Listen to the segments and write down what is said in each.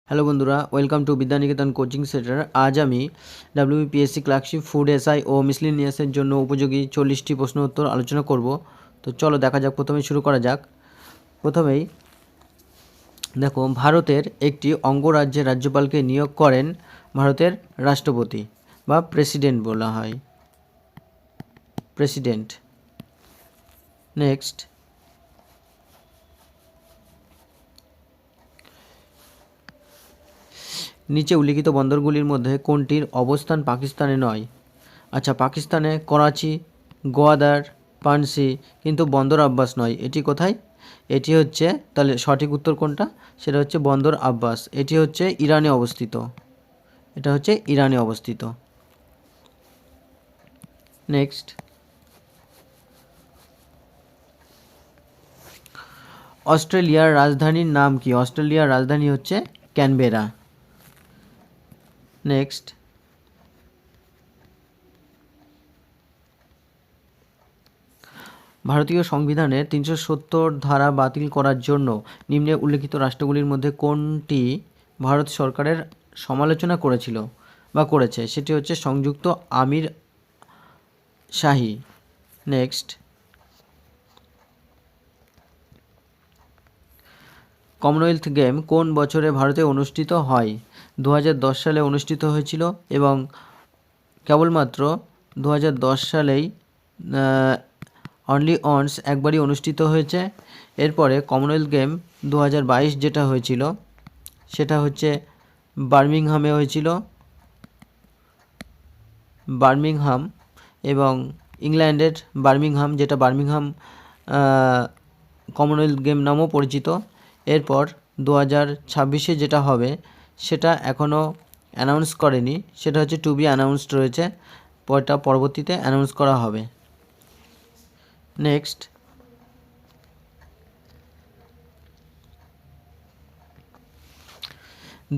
Hello বন্ধুরা, welcome to Vidyaniketan coaching centre. আজ আমি ডাব্লিউবিপিএসসি ক্লার্কশিপ, ফুড এসআই ও মিসলেনিয়াসের জন্য উপযোগী 40টি প্রশ্ন উত্তর আলোচনা করব। তো চলো দেখা যাক, প্রথমেই শুরু করা যাক। প্রথমেই দেখো, ভারতের একটি অঙ্গরাজ্যের রাজ্যপালকে নিয়োগ করেন ভারতের রাষ্ট্রপতি বা প্রেসিডেন্ট বলা হয়, প্রেসিডেন্ট। নেক্সট, নিচে উল্লিখিত বন্দরগুলির মধ্যে কোনটির অবস্থান পাকিস্তানে নয়? আচ্ছা, পাকিস্তানে করাচি, গোয়াদার, পানসি, কিন্তু বন্দর আব্বাস নয়। এটি কোথায়? এটি হচ্ছে, তাহলে সঠিক উত্তর কোনটা? সেটা হচ্ছে বন্দর আব্বাস। এটি হচ্ছে ইরানে অবস্থিত। এটা হচ্ছে ইরানে অবস্থিত। নেক্সট, অস্ট্রেলিয়ার রাজধানীর নাম কি? অস্ট্রেলিয়ার রাজধানী হচ্ছে ক্যানবেরা। নেক্সট, ভারতীয় সংবিধানের 370 ধারা বাতিল করার জন্য নিম্নে উল্লিখিত রাষ্ট্রগুলির মধ্যে কোনটি ভারত সরকারের সমালোচনা করেছিল বা করেছে? সেটি হচ্ছে সংযুক্ত আমির শাহী। নেক্সট, কমনওয়েলথ গেম কোন বছরে ভারতে অনুষ্ঠিত হয়? 2010 সালে অনুষ্ঠিত হয়েছিল এবং কেবলমাত্র 2010 সালেই অনলি অনস একবারই অনুষ্ঠিত হয়েছে। এরপরে কমনওয়েলথ গেম 2022 যেটা হয়েছিল সেটা হচ্ছে বার্মিংহামে হয়েছিল, বার্মিংহাম, এবং ইংল্যান্ডের বার্মিংহাম, যেটা বার্মিংহাম কমনওয়েলথ গেম নামেও পরিচিত। এরপর 2026-এ যেটা হবে সেটা এখনও অ্যানাউন্স করেনি, সেটা হচ্ছে টু বি অ্যানাউন্সড রয়েছে, পরবর্তীতে অ্যানাউন্স করা হবে। নেক্সট,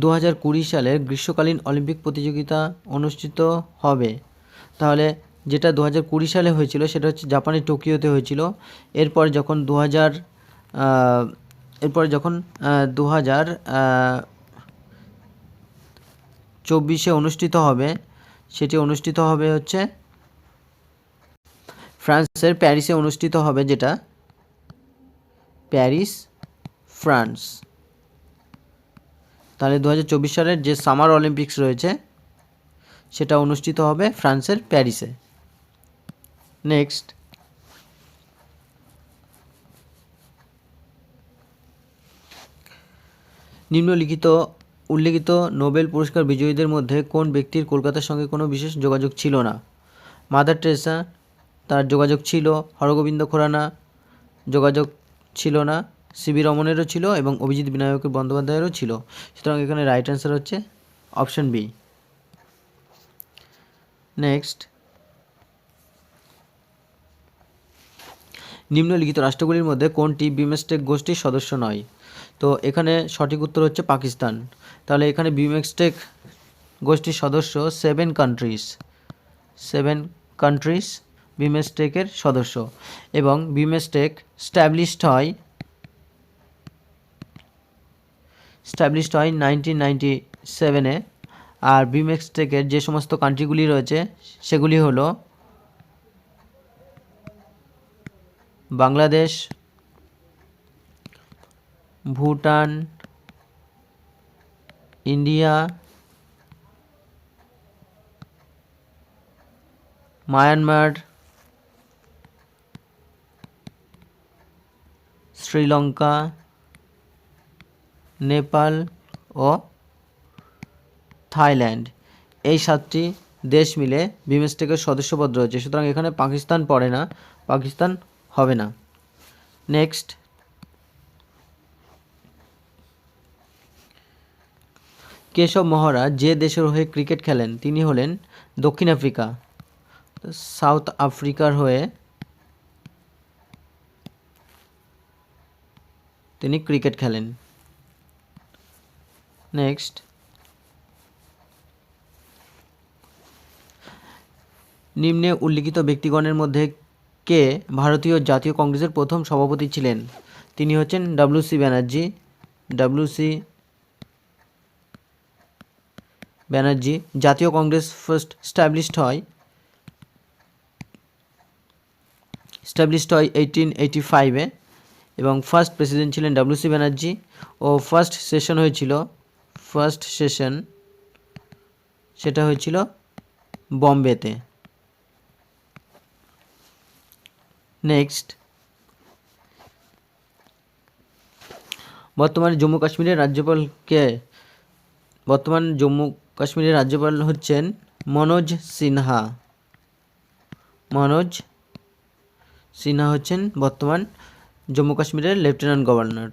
2020 সালের গ্রীষ্মকালীন অলিম্পিক প্রতিযোগিতা অনুষ্ঠিত হবে। তাহলে যেটা 2020 সালে হয়েছিল সেটা হচ্ছে জাপানের টোকিওতে হয়েছিল। এরপর যখন 2024 অনুষ্ঠিত হবে, সেটি অনুষ্ঠিত হবে হচ্ছে ফ্রান্সের প্যারিসে অনুষ্ঠিত হবে, যেটা প্যারিস, ফ্রান্স। তাহলে 2024 সালের যে সামার অলিম্পিক্স রয়েছে সেটা অনুষ্ঠিত হবে ফ্রান্সের প্যারিসে। নেক্সট, উল্লেখিত নোবেল পুরস্কার বিজয়ীদের মধ্যে কোন ব্যক্তির কলকাতার সঙ্গে কোনো বিশেষ যোগাযোগ ছিল না? মাদার টেরেসা, তার যোগাযোগ ছিল। হরগোবিন্দ খুরানা, যোগাযোগ ছিল না। সিবি রমনেরও ছিল এবং অভিজিৎ বিনায়ক বন্দ্যোপাধ্যায়েরও ছিল। সুতরাং এখানে রাইট অ্যান্সার হচ্ছে অপশন বি। নেক্সট, নিম্নলিখিত রাষ্ট্রগুলির মধ্যে কোনটি বিমস্টেক গোষ্ঠীর সদস্য নয়? তো এখানে সঠিক উত্তর হচ্ছে পাকিস্তান। তাহলে এখানে বিমস্টেক গোষ্ঠীর সদস্য 7 কান্ট্রিজ বিমস্টেকের সদস্য, এবং বিমস্টেক স্ট্যাবলিশড হয় 1997-এ। আর বিমস্টেকের যে সমস্ত কান্ট্রিগুলি রয়েছে সেগুলি হলো বাংলাদেশ, ভুটান, ইন্ডিয়া, মায়ানমার, শ্রীলঙ্কা, নেপাল ও থাইল্যান্ড। এই 7টি দেশ মিলে বিমস্টেকের সদস্যপদ রয়েছে। সুতরাং এখানে পাকিস্তান পড়ে না, পাকিস্তান হবে না। নেক্সট, কেশব মহারাজ যে দেশের হয়ে ক্রিকেট খেলেন তিনি হলেন দক্ষিণ আফ্রিকা। সাউথ আফ্রিকার হয়ে তিনি ক্রিকেট খেলেন। নেক্সট, নিম্নে উল্লিখিত ব্যক্তিগণের মধ্যে কে ভারতীয় জাতীয় কংগ্রেসের প্রথম সভাপতি ছিলেন? তিনি হচ্ছেন WC ব্যানার্জি। WC ব্যানার্জি। জাতীয় কংগ্রেস ফার্স্ট স্ট্যাবলিশড হয় 1885-এ এবং ফার্স্ট প্রেসিডেন্ট ছিলেন ডব্লিউ.সি. ব্যানার্জি ও ফার্স্ট সেশন সেটা হয়েছিল বম্বেতে। নেক্সট, বর্তমানে জম্মু কাশ্মীরের রাজ্যপাল কে? বর্তমান জম্মু কাশ্মীরের রাজ্যপাল হচ্ছেন মনোজ সিনহা হচ্ছেন বর্তমান জম্মু কাশ্মীরের লেফটেন্যান্ট গভর্নর।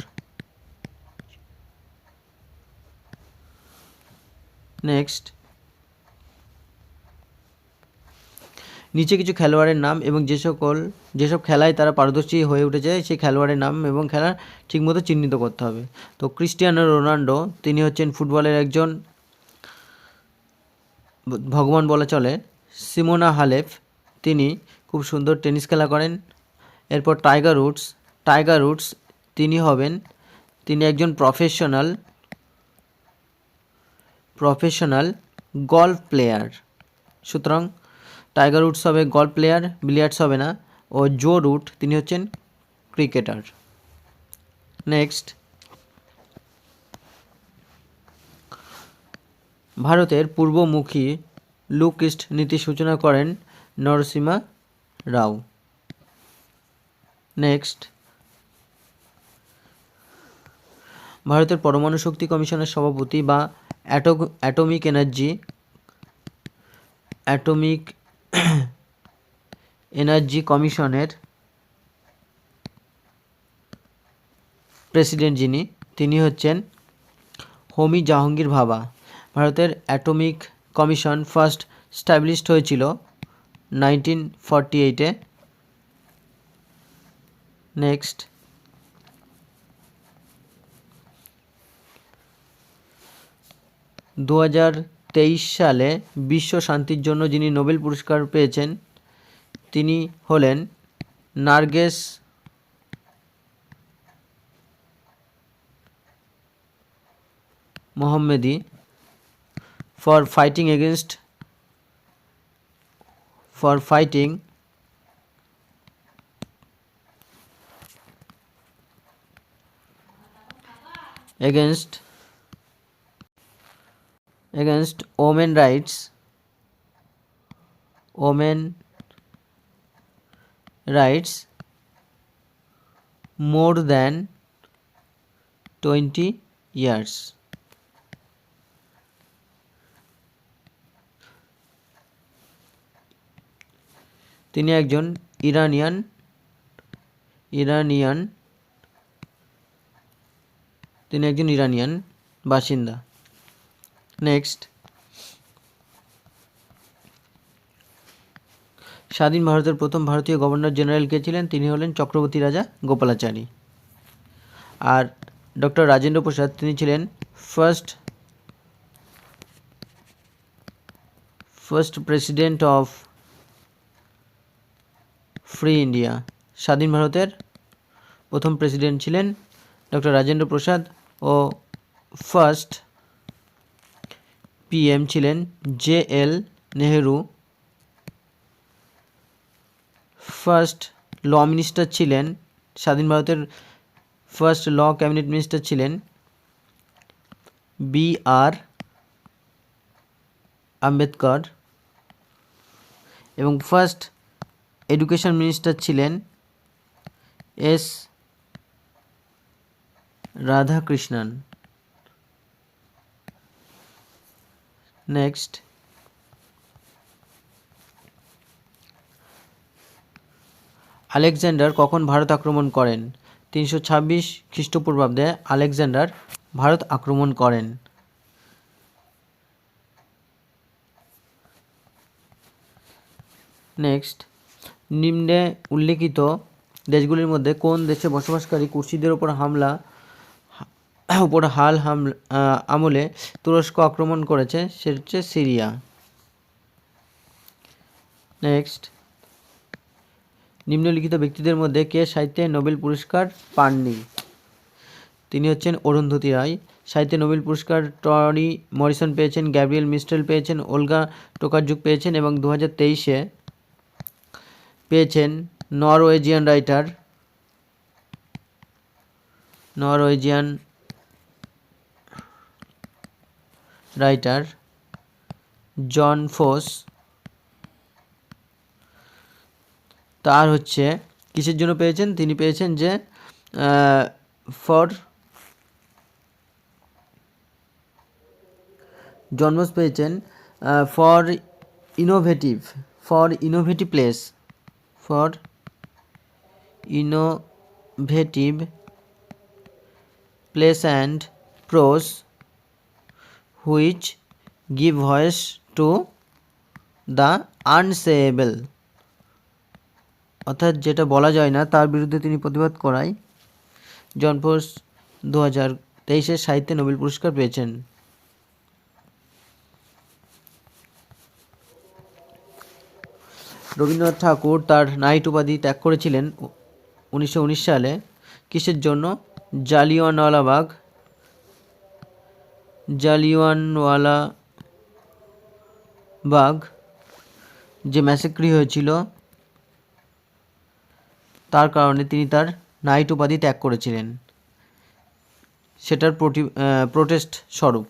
নেক্সট, নিচে কিছু খেলোয়াড়ের নাম এবং যেসব খেলায় তারা পারদর্শী হয়ে উঠেছে সেই খেলোয়াড়ের নাম এবং খেলা ঠিকমতো চিহ্নিত করতে হবে। তো ক্রিস্টিয়ানো রোনাল্ডো, তিনি হচ্ছেন ফুটবলের একজন ভগবান বলা চলে। সিমোনা হালেপ, তিনি খুব সুন্দর টেনিস খেলা করেন। এরপর টাইগার উডস তিনি একজন প্রফেশনাল গলফ প্লেয়ার। সুতরাং টাইগার উডস হবে গলফ প্লেয়ার, বিলিয়ার্ডস হবে না। ও জো রুট, তিনি হচ্ছেন ক্রিকেটার। নেক্সট, ভারতের পূর্বমুখী লুক ইস্ট নীতির সূচনা করেন নরসিমা রাও। নেক্সট, ভারতের পরমাণু শক্তি কমিশনের সভাপতি বা অ্যাটমিক এনার্জি কমিশনের প্রেসিডেন্ট তিনি হচ্ছেন হোমি জাহাঙ্গীর ভাবা। ভারতের অ্যাটমিক কমিশন ফার্স্ট স্ট্যাবলিশড হয়েছিল 1948-এ। নেক্সট, 2023 সালে বিশ্ব শান্তির জন্য যিনি নোবেল পুরস্কার পেয়েছেন তিনি হলেন Nargis মোহাম্মদি for fighting against women rights more than 20 years. তিনি একজন ইরানিয়ান বাসিন্দা। নেক্সট, স্বাধীন ভারতের প্রথম ভারতীয় গভর্নর জেনারেল কে ছিলেন? তিনি হলেন চক্রবর্তী রাজা গোপালাচারী। আর ডক্টর রাজেন্দ্র প্রসাদ, তিনি ছিলেন first president of free India. স্বাধীন ভারতের প্রথম প্রেসিডেন্ট ছিলেন ডক্টর রাজেন্দ্র প্রসাদ ও ফার্স্ট পিএম ছিলেন JL Nehru. First law minister ছিলেন, স্বাধীন ভারতের ফার্স্ট ল ক্যাবিনেট মিনিস্টার ছিলেন BR আম্বেদকর এবং ফার্স্ট এডুকেশন মিনিস্টার ছিলেন S রাধাকৃষ্ণন। নেক্সট, আলেকজান্ডার কখন ভারত আক্রমণ করেন? 326 খ্রিস্টপূর্বাব্দে আলেকজান্ডার ভারত আক্রমণ করেন। নেক্সট, নিম্নে উল্লেখিত দেশগুলির মধ্যে কোন দেশে বসবাসকারী কুর্দিদের উপর হাল আমলে তুরস্ক আক্রমণ করেছে? সেটা হচ্ছে সিরিয়া। নেক্সট, নিম্নলিখিত ব্যক্তিদের মধ্যে কে সাহিত্যে নোবেল পুরস্কার পাননি? তিনি হচ্ছেন অরুন্ধতী রায়। সাহিত্যে নোবেল পুরস্কার টনি মরিসন পেয়েছেন, গ্যাব্রিয়েল মিস্টেল পেয়েছেন, ওলগা টোকারজুক পেয়েছেন এবং 2023-এ পেয়েছেন নরওয়েজিয়ান রাইটার জন ফোস। তার হচ্ছে কিসের জন্য পেয়েছেন, তিনি পেয়েছেন যে জন ফোস পেয়েছেন for innovative plays and prose which give voice to the unsayable, অর্থাৎ যেটা বলা যায় না তার বিরুদ্ধে তিনি প্রতিবাদ করায় জন ফোস 2023-এ সাহিত্যে নোবেল পুরস্কার পেয়েছেন। রবীন্দ্রনাথ ঠাকুর তার নাইট উপাধি ত্যাগ করেছিলেন 1919 সালে। কিসের জন্য? জালিয়ানওয়ালাবাগ যে ম্যাসাক্রি হয়েছিল তার কারণে তিনি তার নাইট উপাধি ত্যাগ করেছিলেন, সেটার প্রোটেস্ট স্বরূপ।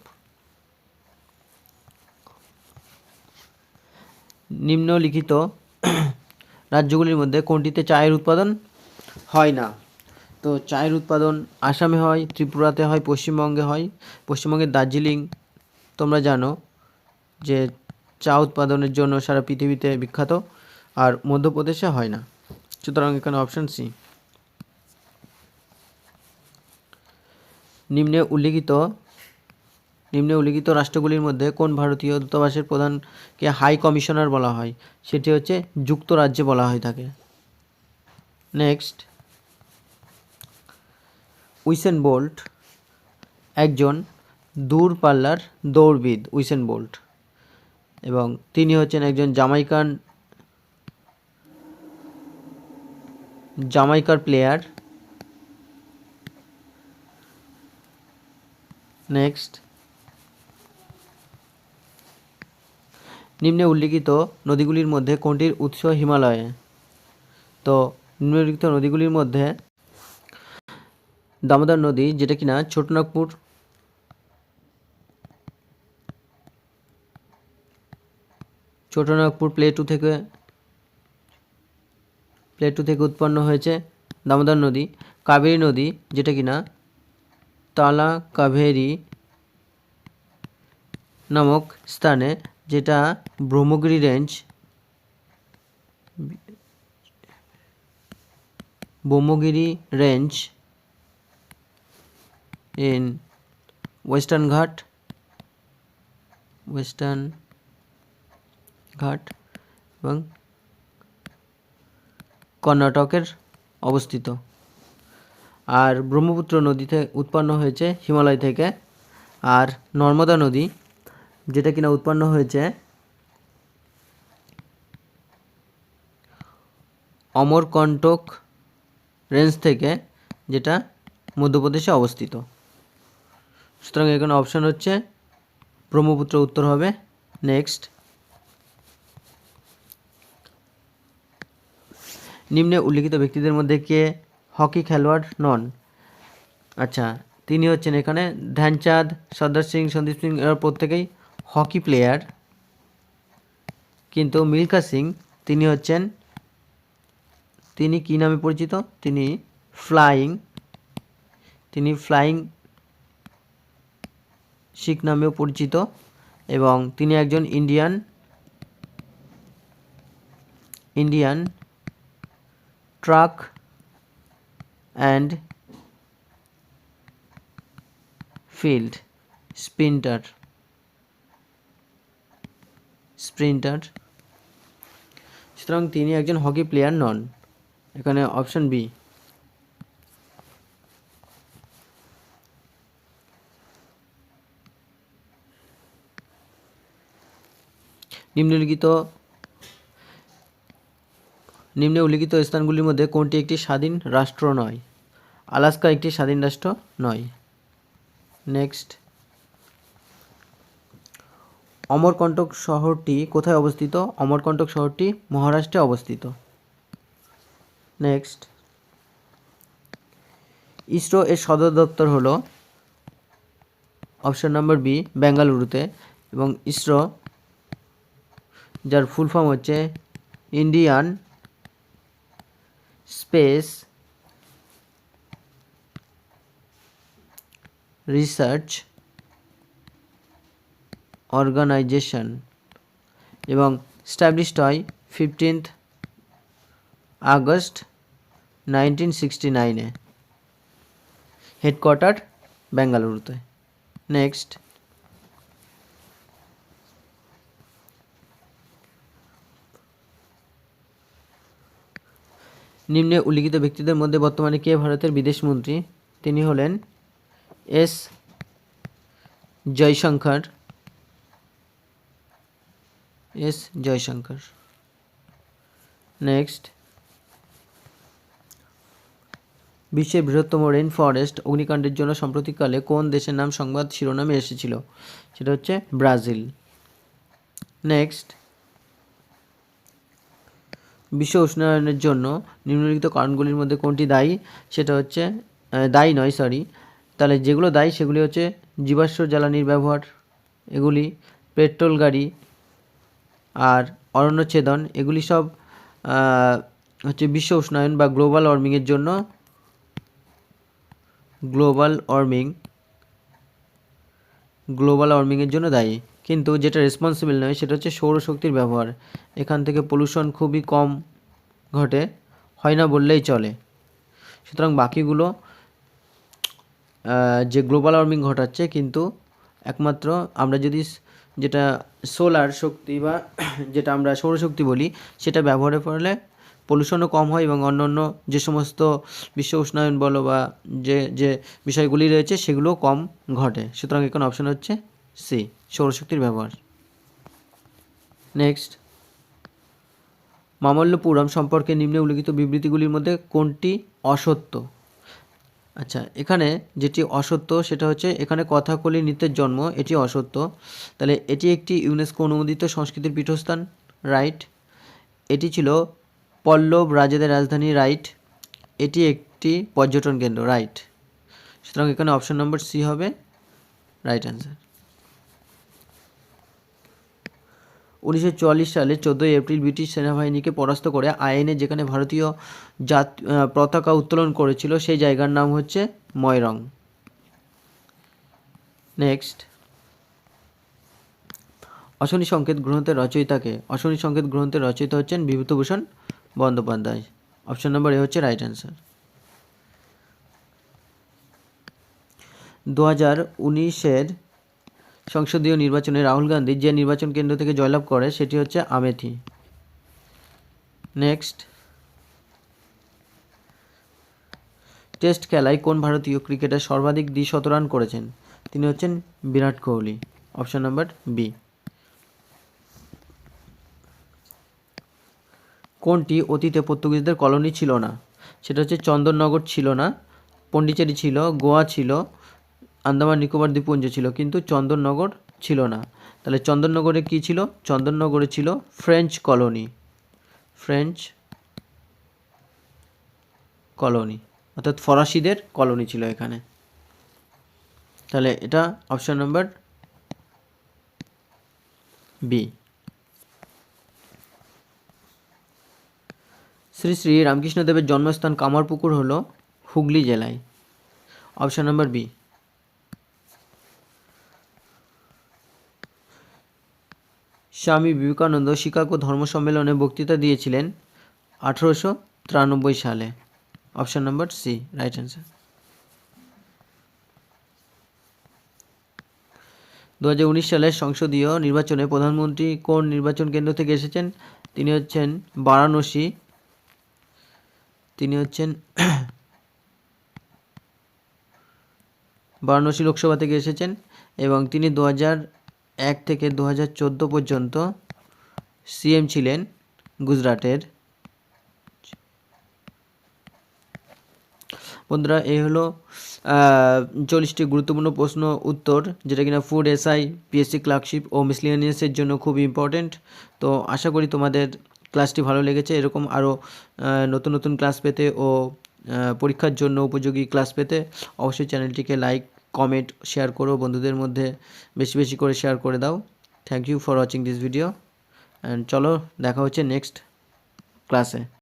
নিম্নলিখিত রাজ্যগুলির মধ্যে কোনটিতে চায়ের উৎপাদন হয় না? তো চায়ের উৎপাদন আসামে হয়, ত্রিপুরাতে হয়, পশ্চিমবঙ্গে হয়। পশ্চিমবঙ্গের দার্জিলিং তোমরা জানো যে চা উৎপাদনের জন্য সারা পৃথিবীতে বিখ্যাত, আর মধ্যপ্রদেশে হয় না, সুতরাং এখানে অপশন সি। নিম্নে উল্লিখিত রাষ্ট্রগুলির মধ্যে কোন ভারতীয় দূতাবাসের প্রধানকে হাই কমিশনার বলা হয়? সেটি হচ্ছে যুক্তরাজ্যে বলা হয়ে থাকে। নেক্সট, উইসেন বোল্ট একজন দূরপাল্লার দৌড়বিদ, উইসেন বোল্ট, এবং তিনি হচ্ছেন একজন জামাইকার প্লেয়ার। নেক্সট, নিম্নে উল্লিখিত নদীগুলির মধ্যে কোনটির উৎস হিমালয়ে? তো নিম্নলিখিত নদীগুলির মধ্যে দামোদর নদী, যেটা কিনা ছোটনাগপুর প্লেটু থেকে উৎপন্ন হয়েছে দামোদর নদী। কাবেরী নদী, যেটা কিনা তালা কাভেরি নামক স্থানে, যেটা ব্রহ্মগিরি রেঞ্জ ইন ওয়েস্টার্ন ঘাট এবং কর্ণাটকের অবস্থিত। আর ব্রহ্মপুত্র নদীতে উৎপন্ন হয়েছে হিমালয় থেকে। আর নর্মদা নদী, যেটা কিনা উৎপন্ন হয়েছে অমরকন্টক রেঞ্জ থেকে, যেটা মধ্যপ্রদেশে অবস্থিত। সুতরাং এখানে অপশন হচ্ছে ব্রহ্মপুত্র উত্তর হবে। নেক্সট, নিম্নে উল্লিখিত ব্যক্তিদের মধ্যে কে হকি খেলোয়াড় নন? আচ্ছা, তিনি হচ্ছেন এখানে ধ্যানচাঁদ, সর্দার সিং, সন্দীপ সিং, এরা প্রত্যেকেই হকি প্লেয়ার। কিন্তু মিলখা সিং তিনি কি নামে পরিচিত? তিনি ফ্লাইং শিখ নামেও পরিচিত, এবং তিনি একজন Indian truck and field Sprinter. সুতরাং তিনি একজন হকি প্লেয়ার নন। এখানে অপশন বি। নিম্নে উল্লিখিত স্থানগুলির মধ্যে কোনটি একটি স্বাধীন রাষ্ট্র নয়? আলাস্কা একটি স্বাধীন রাষ্ট্র নয়। নেক্সট, অমরকন্টক শহরটি কোথায় অবস্থিত? অমরকন্টক শহরটি মহারাষ্ট্রে অবস্থিত। নেক্সট, ইসরো এর সদর দপ্তর হলো অপশন নাম্বার বি বেঙ্গালুরুতে, এবং ইসরো যার ফুল ফর্ম হচ্ছে ইন্ডিয়ান স্পেস রিসার্চ অর্গানাইজেশন, এবং স্ট্যাবলিশড হয় 15th আগস্ট 1969-এ, হেডকোয়ার্টার বেঙ্গালুরুতে। নেক্সট, নিম্নে উল্লিখিত ব্যক্তিদের মধ্যে বর্তমানে কে ভারতের বিদেশমন্ত্রী? তিনি হলেন এস জয়শঙ্কর। নেক্সট, বিশ্বের বৃহত্তম রেইন ফরেস্ট অগ্নিকাণ্ডের জন্য সাম্প্রতিককালে কোন দেশের নাম সংবাদ শিরোনামে এসেছিল? সেটা হচ্ছে ব্রাজিল। নেক্সট, বিশ্ব উষ্ণায়নের জন্য নিম্নলিখিত কারণগুলির মধ্যে কোনটি দায়ী? সেটা হচ্ছে দায়ী নয়, তাহলে যেগুলো দায়ী সেগুলি হচ্ছে জীবাশ্ম জ্বালানির ব্যবহার, এগুলি পেট্রোল গাড়ি আর অরণ্যচ্ছেদন, এগুলি সব হচ্ছে বিশ্ব উষ্ণায়ন বা গ্লোবাল ওয়ার্মিংয়ের জন্য দায়ী। কিন্তু যেটা রেসপন্সিবল নয় সেটা হচ্ছে সৌরশক্তির ব্যবহার। এখান থেকে পলিউশন খুবই কম ঘটে, হয় না বললেই চলে। সুতরাং বাকিগুলো যে গ্লোবাল ওয়ার্মিং ঘটাচ্ছে, কিন্তু একমাত্র আমরা যদি যেটা সোলার শক্তি বা যেটা আমরা সৌরশক্তি বলি সেটা ব্যবহারের ফলে পলিউশনও কম হয়, এবং অন্যান্য যে সমস্ত বিশ্ব উষ্ণায়ন বলো বা যে বিষয়গুলি রয়েছে সেগুলোও কম ঘটে। সুতরাং এখানে অপশন হচ্ছে সি, সৌরশক্তির ব্যবহার। নেক্সট, মামল্লপুরম সম্পর্কে নিম্নে উল্লিখিত বিবৃতিগুলির মধ্যে কোনটি অসত্য? আচ্ছা, এখানে যেটি অসত্য সেটা হচ্ছে এখানে কথাকলি নৃত্যের জন্ম, এটি অসত্য। তাহলে এটি একটি ইউনেস্কো অনুমোদিত সংস্কৃতির পীঠস্থান, রাইট। এটি ছিল পল্লব রাজাদের রাজধানী, রাইট। এটি একটি পর্যটন কেন্দ্র, রাইট। সুতরাং এখানে অপশন নম্বর সি হবে রাইট অ্যান্সার। 1944 সালে 14 এপ্রিল ব্রিটিশ সেনাবাহিনীকে পরাস্ত করে আইএনএ যেখানে ভারতীয় পতাকা উত্তোলন করেছিল সেই জায়গার নাম হচ্ছে ময়রং। নেক্সট, অশনি সংকেত গ্রন্থের রচয়িতাকে? অশনি সংকেত গ্রন্থের রচয়িতা হচ্ছেন বিভূতিভূষণ বন্দ্যোপাধ্যায়। অপশন নম্বর এ হচ্ছে রাইট অ্যান্সার। 2019-এর সংসদীয় নির্বাচনে রাহুল গান্ধী যে নির্বাচন কেন্দ্র থেকে জয়লাভ করে সেটি হচ্ছে আমেথি। নেক্সট, টেস্ট খেলায় কোন ভারতীয় ক্রিকেটার সর্বাধিক দ্বিশতরান করেছেন? তিনি হচ্ছেন Virat Kohli. Option number B. কোনটি অতীতে পর্তুগিজদের কলোনি ছিল না? সেটা হচ্ছে চন্দননগর ছিল না, পন্ডিচেরি ছিল, গোয়া ছিল, আন্দামান নিকোবর দ্বীপপুঞ্জ ছিল, কিন্তু চন্দননগর ছিল না। তাহলে চন্দননগরে কি ছিল? চন্দননগরে ছিল ফ্রেঞ্চ কলোনি, অর্থাৎ ফরাসিদের কলোনি ছিল এখানে। তাহলে এটা option number B. Shri Shri রামকৃষ্ণদেবের জন্মস্থান কামারপুকুর হলো হুগলি জেলায়। Option number B. Swami Vivekananda Chicago ধর্ম সম্মেলনে বক্তৃতা দিয়েছিলেন 1893 সালে। Option number C right answer. 2019 সালের সংসদীয় নির্বাচনে প্রধানমন্ত্রী কোন নির্বাচন কেন্দ্র থেকে এসেছেন? তিনি হচ্ছেন বারাণসী লোকসভা থেকে এসেছেন, এবং তিনি 2001 থেকে 2014 পর্যন্ত সিএম ছিলেন গুজরাটের। বন্ধুরা এই হলো 40টি গুরুত্বপূর্ণ প্রশ্ন উত্তর, যেটা কিনা ফুড এসআই, পিএসসি ক্লার্কশিপ ও মিসলেনিয়াসের জন্য খুব ইম্পর্টেন্ট। তো আশা করি তোমাদের ক্লাসটি ভালো লেগেছে। এরকম আরও নতুন নতুন ক্লাস পেতে ও পরীক্ষার জন্য উপযোগী ক্লাস পেতে অবশ্যই চ্যানেলটিকে লাইক, কমেন্ট, শেয়ার করো, বন্ধুদের মধ্যে বেশি বেশি করে শেয়ার করে দাও। Thank you for watching this video and চলো দেখা হচ্ছে নেক্সট ক্লাসে।